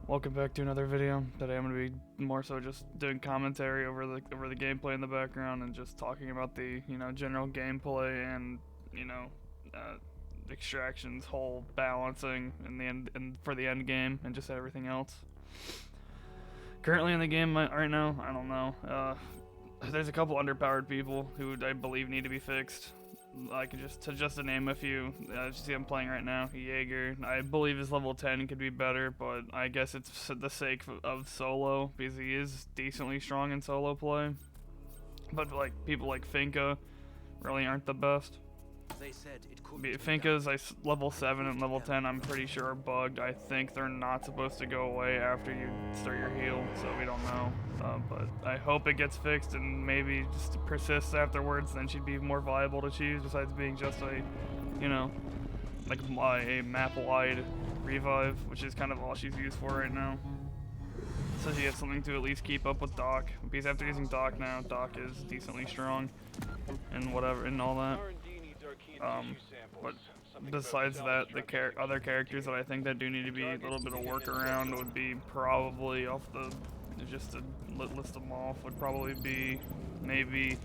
Welcome back to another video. Today I'm going to be more so just doing commentary over the gameplay in the background and just talking about the, general gameplay and, extractions, whole balancing in the end and for the end game and just everything else. Currently in the game right now, I don't know. There's a couple underpowered people who I believe need to be fixed. I can just to name a few. See, I'm playing right now. Jaeger, I believe his level 10 could be better, but I guess it's for the sake of solo because he is decently strong in solo play. But like people like Finka really aren't the best. They said it could Finka's level 7 and level 10 I'm pretty sure are bugged. I think they're not supposed to go away after you start your heal, so we don't know. But I hope it gets fixed and maybe just persists afterwards, then she'd be more viable to choose besides being just a, like a map-wide revive, which is kind of all she's used for right now. So she has something to at least keep up with Doc, because after using Doc now, Doc is decently strong and whatever and all that. But besides that, the other characters that I think that do need to be a little bit of workaround would be probably just to list them off, would probably be maybe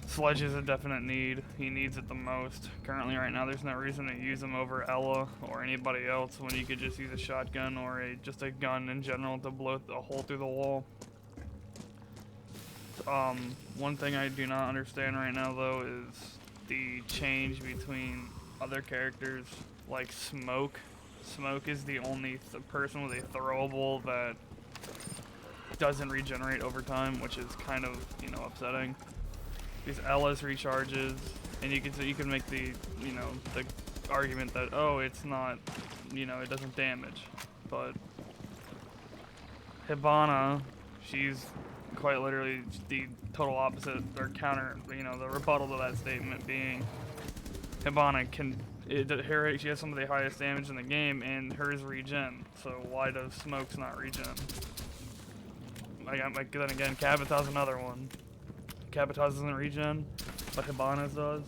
Sledge is a definite need. He needs it the most. Currently right now there's no reason to use him over Ella or anybody else when you could just use a shotgun or just a gun in general to blow a hole through the wall. One thing I do not understand right now though is the change between other characters like Smoke. Smoke is the only person with a throwable that doesn't regenerate over time, which is kind of, upsetting. Because Ella's recharges, and you can make the, the argument that, oh, it's not, it doesn't damage. But Hibana, she's quite literally the total opposite, or counter, the rebuttal to that statement being Hibana she has some of the highest damage in the game, and hers regen, so why does Smoke's not regen? Then again, Kabata's another one. Kabata doesn't regen, but Hibana's does.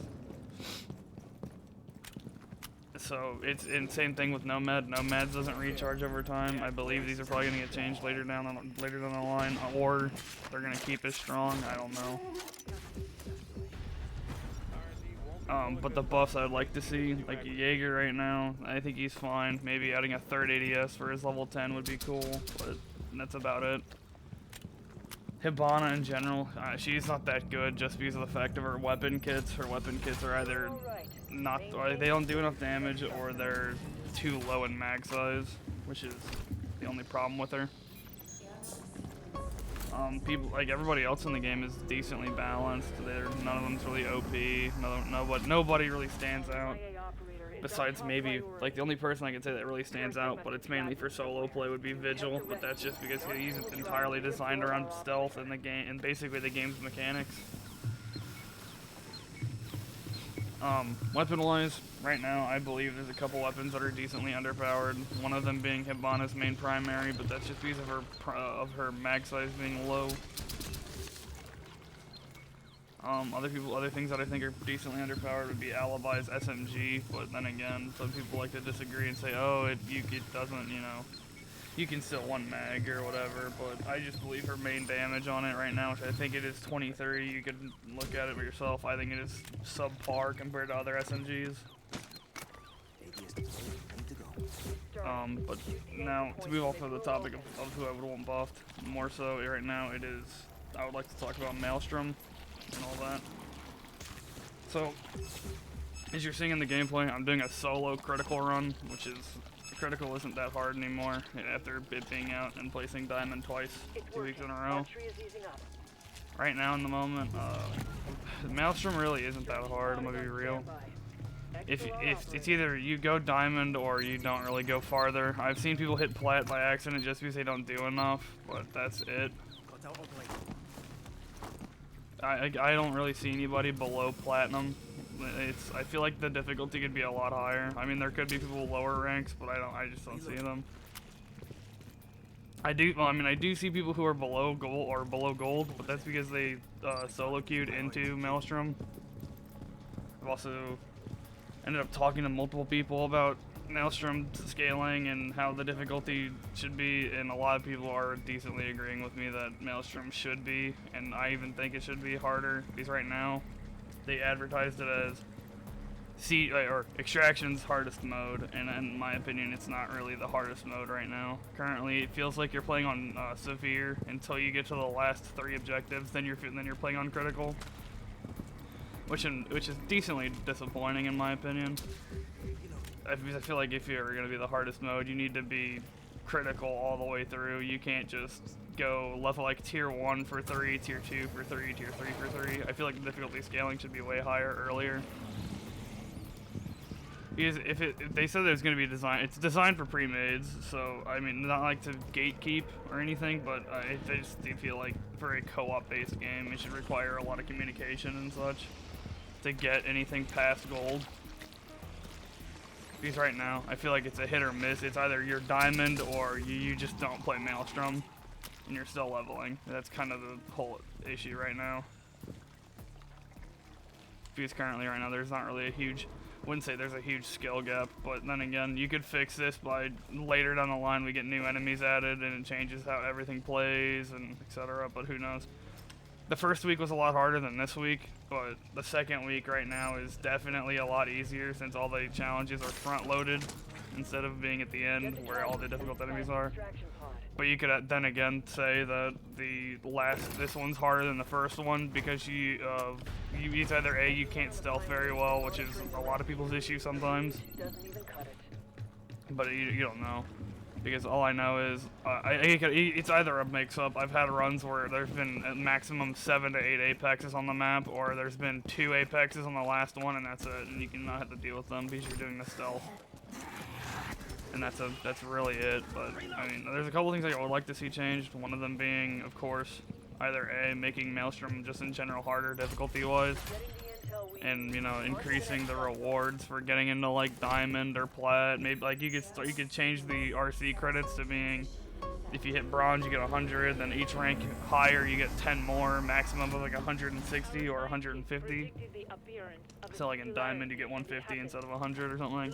So it's same thing with Nomad. Nomad doesn't recharge over time. I believe these are probably gonna get changed later down the line, or they're gonna keep as strong. I don't know. But the buffs I'd like to see, like Jaeger right now, I think he's fine. Maybe adding a third ADS for his level 10 would be cool, but that's about it. Hibana in general, she's not that good just because of the fact of her weapon kits. Her weapon kits are either or they don't do enough damage, or they're too low in mag size, which is the only problem with her. People like everybody else in the game is decently balanced. None of them's really OP. Nobody really stands out. Besides maybe, like the only person I can say that really stands out, but it's mainly for solo play, would be Vigil. But that's just because he's entirely designed around stealth in the game and basically the game's mechanics. Weapon-wise, right now I believe there's a couple weapons that are decently underpowered. One of them being Hibana's main primary, but that's just because of her mag size being low. Other things that I think are decently underpowered would be Alibi's SMG, but then again, some people like to disagree and say, oh, it doesn't, you can still one mag or whatever, but I just believe her main damage on it right now, which I think it is 20-30, you could look at it for yourself. I think it is subpar compared to other SMGs. But now, to move off of the topic of who I would want buffed, more so right now I would like to talk about Maelstrom and all that. So, as you're seeing in the gameplay, I'm doing a solo critical run, which is, critical isn't that hard anymore after it being out and placing diamond twice, 2 weeks in a row. Right now in the moment, Maelstrom really isn't that hard, I'm gonna be real. If it's either you go diamond or you don't really go farther. I've seen people hit plat by accident just because they don't do enough, but that's it. I don't really see anybody below platinum. I feel like the difficulty could be a lot higher. I mean, there could be people with lower ranks, but I just don't see them. I do see people who are below gold, but that's because they solo queued into Maelstrom. I've also ended up talking to multiple people about Maelstrom scaling and how the difficulty should be, and a lot of people are decently agreeing with me that Maelstrom should be, and I even think it should be harder, because right now they advertised it as or Extraction's hardest mode, and in my opinion it's not really the hardest mode right now. Currently it feels like you're playing on Severe until you get to the last 3 objectives, then you're playing on Critical, which is decently disappointing in my opinion. I feel like if you're ever going to be the hardest mode, you need to be critical all the way through. You can't just go level like tier 1 for 3, tier 2 for 3, tier 3 for 3. I feel like the difficulty scaling should be way higher earlier. Because if they said it was going to be it's designed for pre-mades, so I mean, not like to gatekeep or anything, but I just do feel like for a co-op based game, it should require a lot of communication and such to get anything past gold. Because right now, I feel like it's a hit or miss. It's either you're diamond or you just don't play Maelstrom and you're still leveling. That's kind of the whole issue right now. Because currently right now there's not really a huge, wouldn't say there's a huge skill gap, but then again, you could fix this by later down the line we get new enemies added and it changes how everything plays and etc. But who knows. The first week was a lot harder than this week, but the second week right now is definitely a lot easier since all the challenges are front-loaded instead of being at the end where all the difficult enemies are. But you could then again say that this one's harder than the first one because it's either A, you can't stealth very well, which is a lot of people's issue sometimes, but you don't know. Because all I know is, it's either a mix-up. I've had runs where there's been a maximum 7 to 8 apexes on the map, or there's been 2 apexes on the last one, and that's it. And you cannot have to deal with them because you're doing the stealth. And that's really it. But I mean, there's a couple things I would like to see changed. One of them being, of course, either A, making Maelstrom just in general harder difficulty-wise, and increasing the rewards for getting into like diamond or plat. Maybe like you could change the RC credits to being, if you hit bronze you get 100, then each rank higher you get 10 more, maximum of like 160 or 150. So like in diamond you get 150 instead of 100 or something,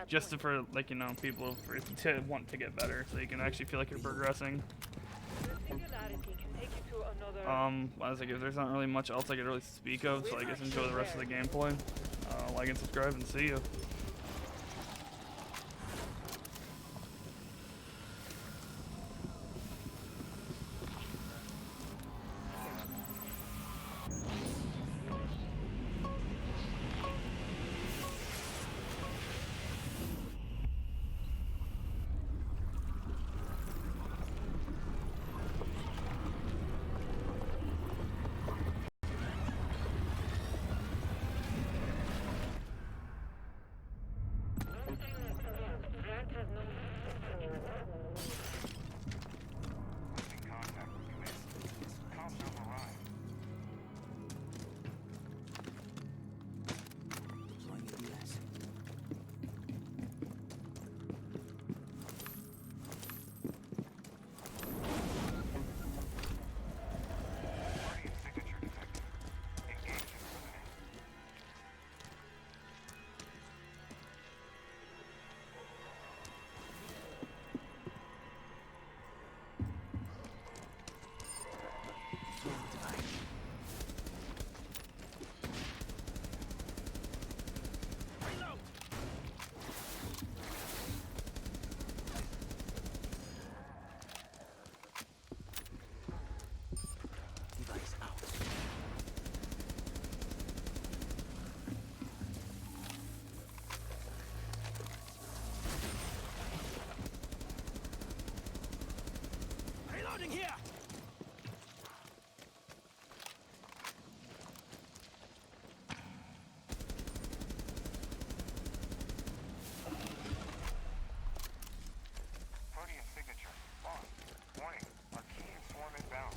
just for like people to want to get better, so you can actually feel like you're progressing. As there's not really much else I could really speak of, so I guess enjoy the rest of the gameplay. Like and subscribe, and see you. Here! Protein signature. On. Warning. Our key and swarm inbound.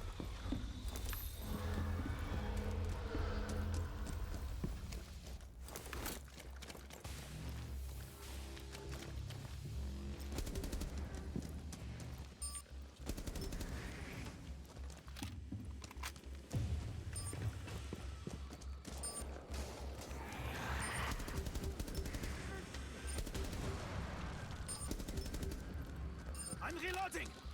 reloading!